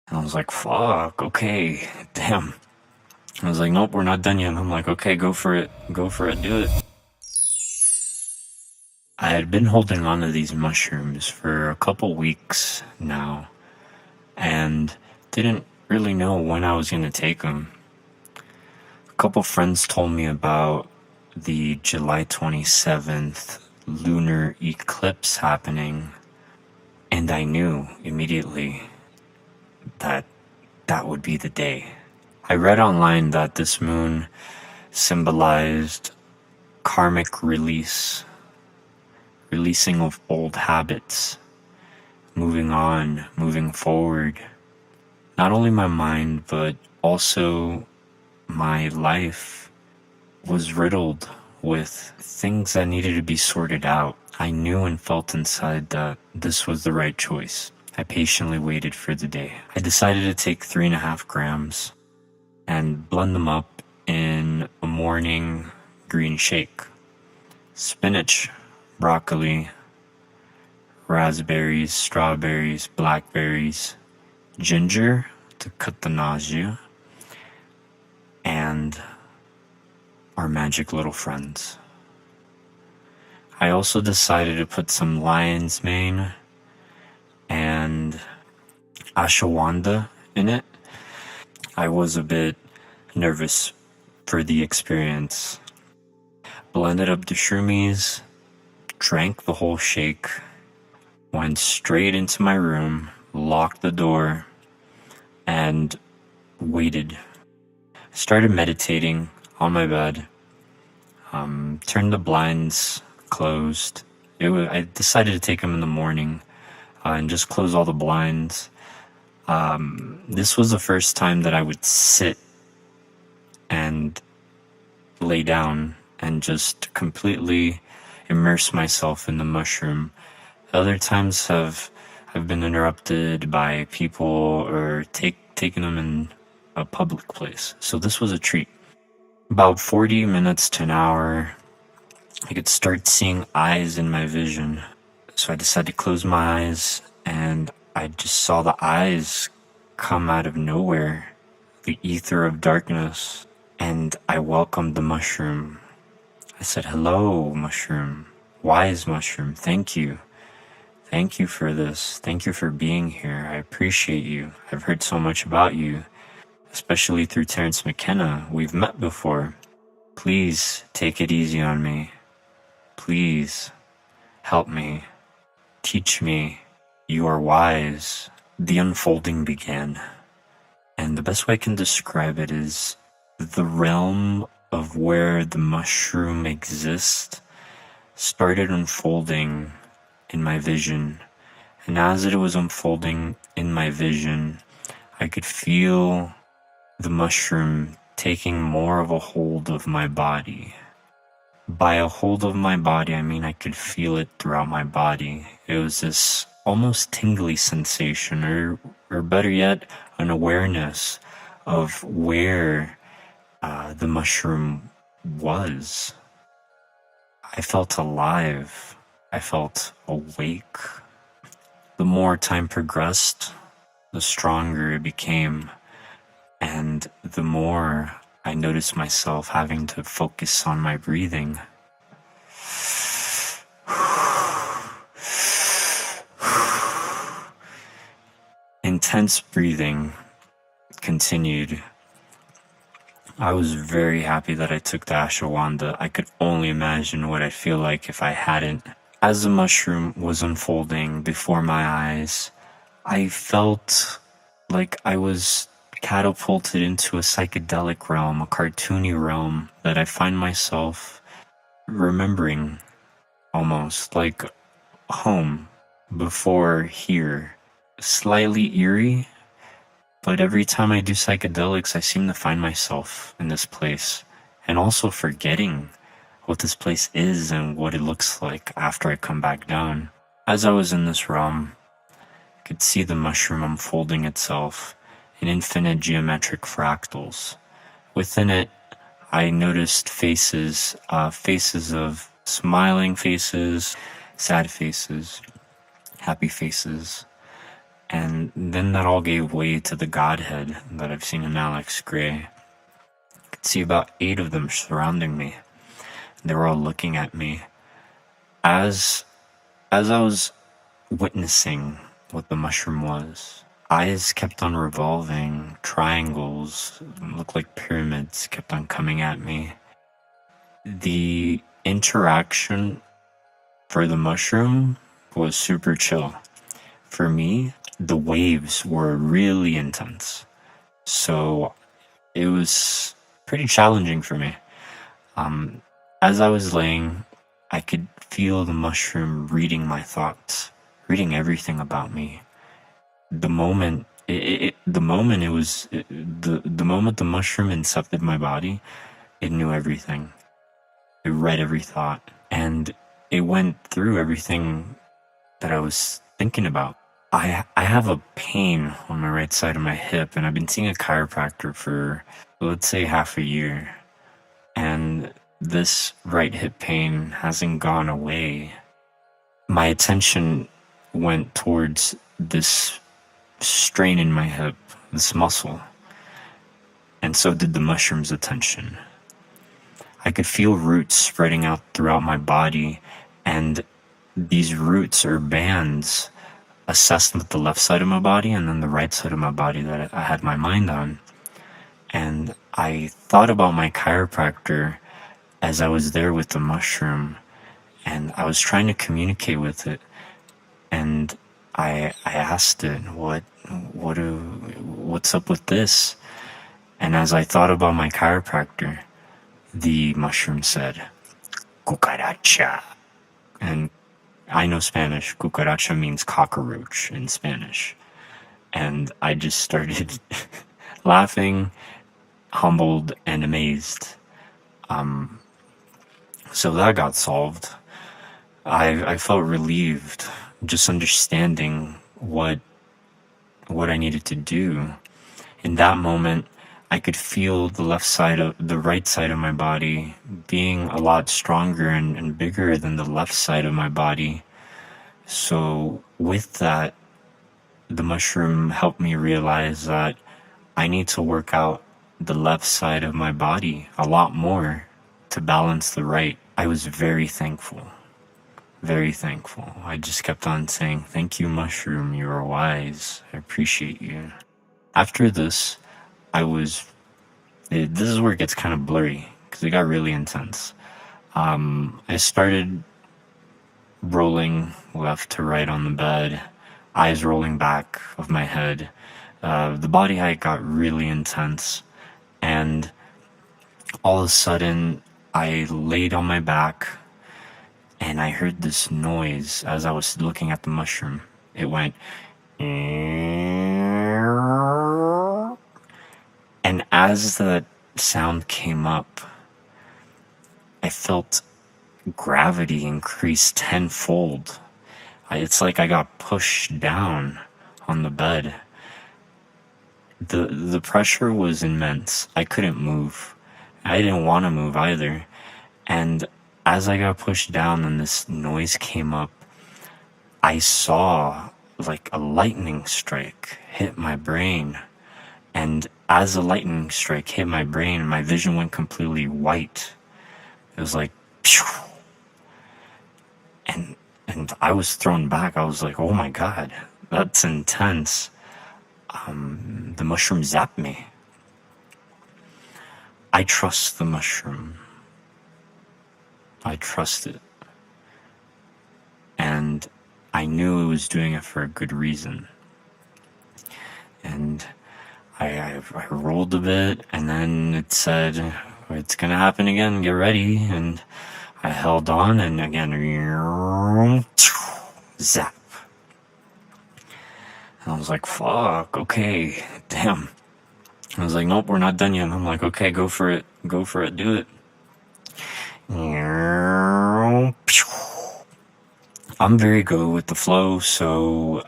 And I was like, fuck, okay, damn. I was like, nope, we're not done yet. And I'm like, okay, go for it, do it. I had been holding on to these mushrooms for a couple weeks now and didn't really know when I was going to take them. A couple friends told me about the July 27th lunar eclipse happening, and I knew immediately that that would be the day. I read online that this moon symbolized karmic releasing of old habits, moving on, moving forward. Not only my mind, but also my life was riddled with things that needed to be sorted out. I knew and felt inside that this was the right choice. I patiently waited for the day. I decided to take 3.5 grams and blend them up in a morning green shake. Spinach, broccoli, raspberries, strawberries, blackberries, ginger to cut the nausea, and our magic little friends. I also decided to put some lion's mane and ashwagandha in it. I was a bit nervous for the experience. Blended up the shroomies, drank the whole shake, went straight into my room, locked the door, and waited. Started meditating on my bed, turned the blinds closed. I decided to take them in the morning and just close all the blinds. This was the first time that I would sit and lay down and just completely immerse myself in the mushroom. Other times I've been interrupted by people or taking them in a public place. So this was a treat. About 40 minutes to an hour, I could start seeing eyes in my vision. So I decided to close my eyes, and I just saw the eyes come out of nowhere, the ether of darkness, and I welcomed the mushroom. I said, hello, mushroom, wise mushroom, thank you. Thank you for this. Thank you for being here. I appreciate you. I've heard so much about you, especially through Terence McKenna. We've met before. Please take it easy on me. Please help me. Teach me. You are wise. The unfolding began. And the best way I can describe it is the realm of where the mushroom exists started unfolding in my vision. And as it was unfolding in my vision, I could feel the mushroom taking more of a hold of my body. By a hold of my body, I mean I could feel it throughout my body. It was this almost tingly sensation, or better yet, an awareness of where the mushroom was. I felt alive. I felt awake. The more time progressed, the stronger it became, and the more I noticed myself having to focus on my breathing. Intense breathing continued. I was very happy that I took the ashwagandha. I could only imagine what I'd feel like if I hadn't. As the mushroom was unfolding before my eyes, I felt like I was catapulted into a psychedelic realm, a cartoony realm that I find myself remembering almost like home before here. Slightly eerie, but every time I do psychedelics, I seem to find myself in this place and also forgetting what this place is and what it looks like after I come back down. As I was in this realm, I could see the mushroom unfolding itself in infinite geometric fractals. Within it, I noticed faces of smiling faces, sad faces, happy faces, And then that all gave way to the Godhead that I've seen in Alex Gray. I could see about 8 of them surrounding me. They were all looking at me. As I was witnessing what the mushroom was, eyes kept on revolving, triangles, looked like pyramids, kept on coming at me. The interaction for the mushroom was super chill. For me, the waves were really intense. So it was pretty challenging for me. As I was laying, I could feel the mushroom reading my thoughts, reading everything about me. The moment the moment the mushroom incepted my body, it knew everything. It read every thought, and it went through everything that I was thinking about. I have a pain on my right side of my hip, and I've been seeing a chiropractor for, let's say, half a year. And this right hip pain hasn't gone away. My attention went towards this strain in my hip, this muscle, and so did the mushroom's attention. I could feel roots spreading out throughout my body, and these roots or bands assessed with the left side of my body and then the right side of my body that I had my mind on. And I thought about my chiropractor as I was there with the mushroom, and I was trying to communicate with it, and I asked it, what's up with this? And as I thought about my chiropractor, the mushroom said, cucaracha. And I know Spanish. Cucaracha means cockroach in Spanish. And I just started laughing, humbled, and amazed. So that got solved. I felt relieved just understanding what I needed to do. In that moment, I could feel the right side of my body being a lot stronger and bigger than the left side of my body. So with that, the mushroom helped me realize that I need to work out the left side of my body a lot more to balance the right. I was very thankful. Very thankful. I just kept on saying, thank you, mushroom, you are wise. I appreciate you. After this, this is where it gets kind of blurry, because it got really intense. I started rolling left to right on the bed, eyes rolling back of my head. The body height got really intense, and all of a sudden, I laid on my back, and I heard this noise as I was looking at the mushroom. It went, and as the sound came up, I felt gravity increase tenfold. It's like I got pushed down on the bed. The pressure was immense. I couldn't move. I didn't want to move either. And as I got pushed down and this noise came up, I saw like a lightning strike hit my brain. And as the lightning strike hit my brain, my vision went completely white. It was like, phew. And I was thrown back. I was like, oh my God, that's intense. The mushroom zapped me. I trust the mushroom. I trust it. And I knew it was doing it for a good reason. And I rolled a bit, and then it said, it's gonna happen again, get ready. And I held on, and again, zap. And I was like, fuck, okay, damn. I was like, nope, we're not done yet. And I'm like, okay, go for it, do it. I'm very good with the flow, so,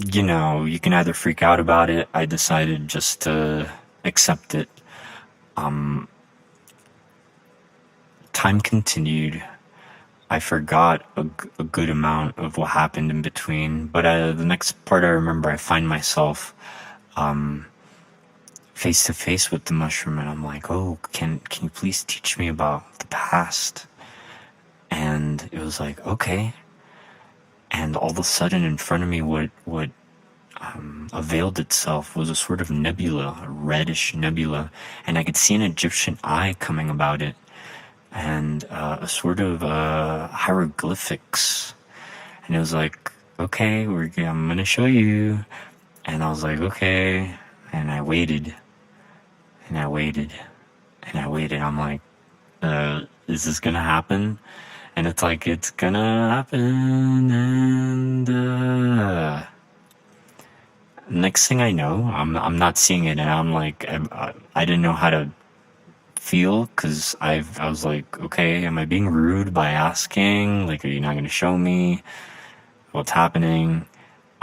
you can either freak out about it. I decided just to accept it. Time continued. I forgot a good amount of what happened in between. But the next part I remember, I find myself face to face with the mushroom, and I'm like, "Oh, can you please teach me about the past?" And it was like, "Okay." And all of a sudden, in front of me, what availed itself was a sort of nebula, a reddish nebula, and I could see an Egyptian eye coming about it, and a sort of hieroglyphics. And it was like, "Okay, I'm gonna show you." And I was like, "Okay." And I waited, and I waited, and I waited. I'm like, is this gonna happen? And it's like, it's gonna happen. And next thing I know, I'm not seeing it, and I'm like, I didn't know how to feel, because I was like, okay, am I being rude by asking? Like, are you not gonna show me what's happening?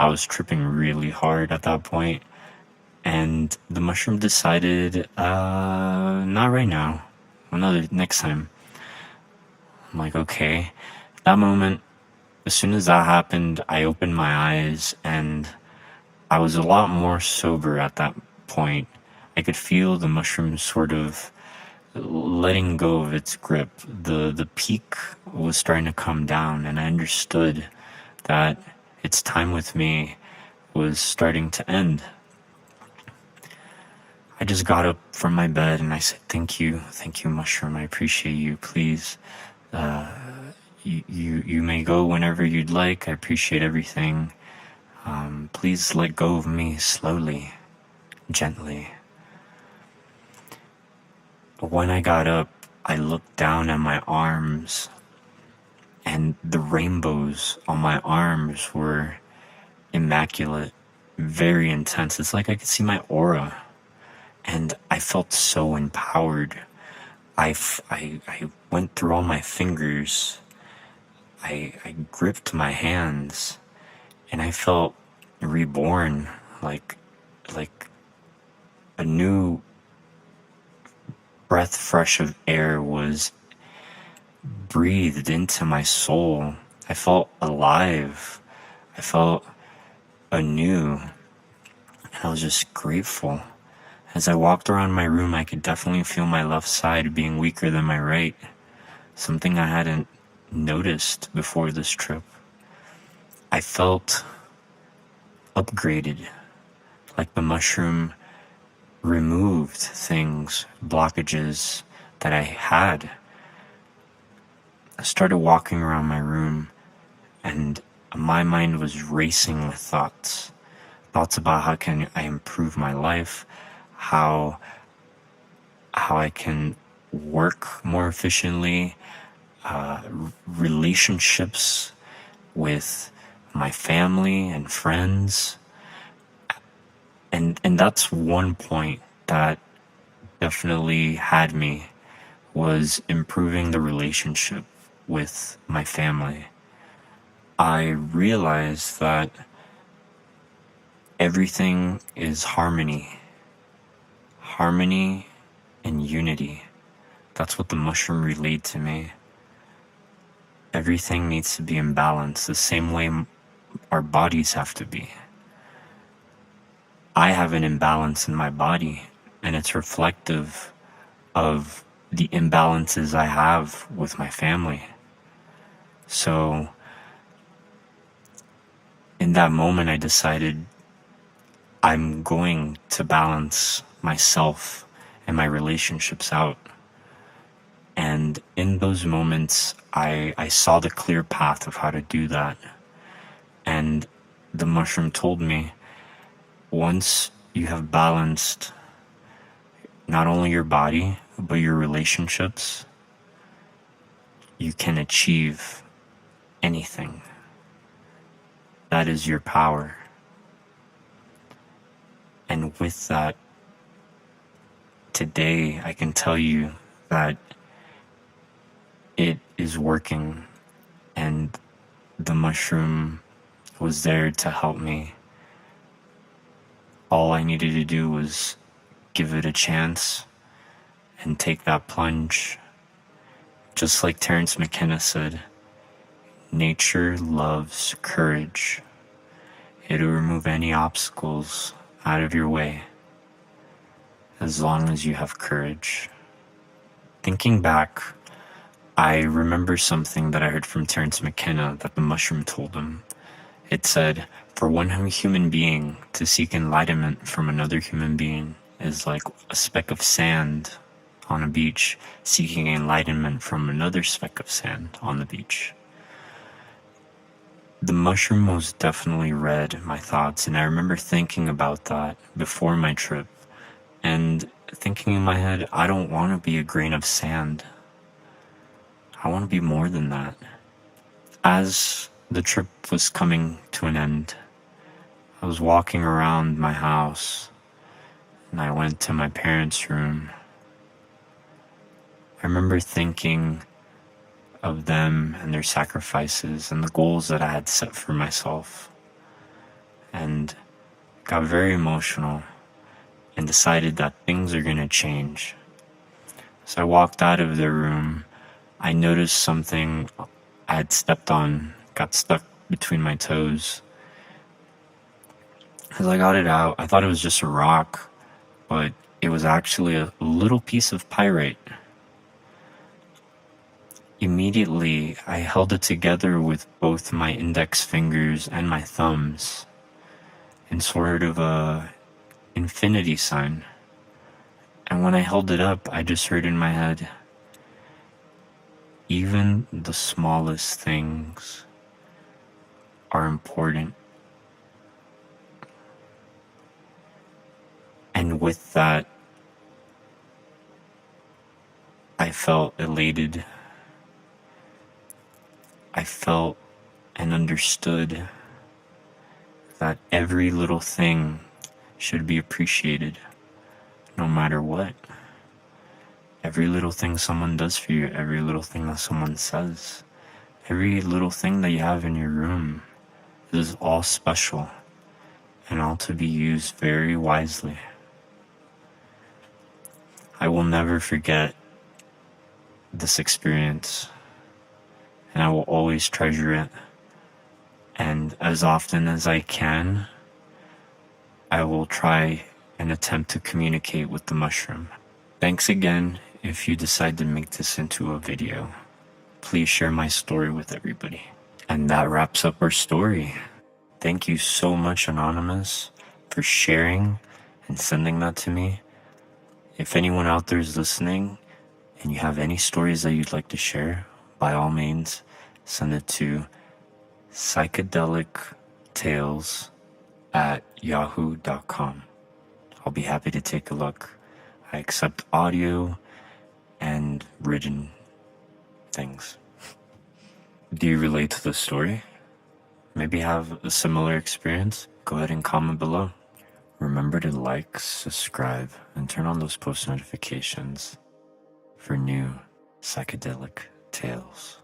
I was tripping really hard at that point, and the mushroom decided, not right now, next time. I'm like, okay. That moment, as soon as that happened, I opened my eyes, and I was a lot more sober at that point. I could feel the mushroom sort of letting go of its grip. The peak was starting to come down, and I understood that its time with me was starting to end. I just got up from my bed and I said, thank you, mushroom. I appreciate you. Please, you may go whenever you'd like. I appreciate everything. Please let go of me slowly, gently. When I got up, I looked down at my arms, and the rainbows on my arms were immaculate, very intense. It's like I could see my aura, and I felt so empowered. I went through all my fingers. I gripped my hands, and I felt reborn, like a new breath fresh of air was breathed into my soul. I felt alive. I felt anew, and I was just grateful. As I walked around my room, I could definitely feel my left side being weaker than my right, something I hadn't noticed before this trip. I felt upgraded, like the mushroom removed things, blockages that I had. I started walking around my room, and my mind was racing with thoughts about how can I improve my life, how I can work more efficiently, relationships with my family and friends. And that's one point that definitely had me, was improving the relationship with my family. I realized that everything is harmony and unity. That's what the mushroom relayed to me. Everything needs to be in balance, the same way our bodies have to be. I have an imbalance in my body, and it's reflective of the imbalances I have with my family. So in that moment, I decided I'm going to balance myself and my relationships out. And in those moments, I saw the clear path of how to do that. And the mushroom told me, once you have balanced not only your body, but your relationships, you can achieve anything. That is your power. And with that, today I can tell you that it is working, and the mushroom was there to help me. All I needed to do was give it a chance and take that plunge. Just like Terence McKenna said, nature loves courage. It'll remove any obstacles out of your way as long as you have courage. Thinking back, I remember something that I heard from Terence McKenna that the mushroom told him. It said, for one human being to seek enlightenment from another human being is like a speck of sand on a beach seeking enlightenment from another speck of sand on the beach. The mushroom most definitely read my thoughts, and I remember thinking about that before my trip and thinking in my head, I don't want to be a grain of sand. I want to be more than that. As the trip was coming to an end, I was walking around my house and I went to my parents' room. I remember thinking of them and their sacrifices and the goals that I had set for myself, and got very emotional and decided that things are going to change. So I walked out of their room. I noticed something I had stepped on, got stuck between my toes. As I got it out, I thought it was just a rock, but it was actually a little piece of pyrite. Immediately, I held it together with both my index fingers and my thumbs in sort of a infinity sign. And when I held it up, I just heard in my head, even the smallest things are important. And with that, I felt elated. I felt and understood that every little thing should be appreciated, no matter what. Every little thing someone does for you, every little thing that someone says, every little thing that you have in your room is all special and all to be used very wisely. I will never forget this experience, and I will always treasure it. And as often as I can, I will try and attempt to communicate with the mushroom. Thanks again. If you decide to make this into a video, please share my story with everybody. And that wraps up our story. Thank you so much, Anonymous, for sharing and sending that to me. If anyone out there is listening and you have any stories that you'd like to share, by all means, send it to psychedelictales@yahoo.com. I'll be happy to take a look. I accept audio and written things. Do you relate to the story? Maybe have a similar experience? Go ahead and comment below. Remember to like, subscribe, and turn on those post notifications for new psychedelic tales.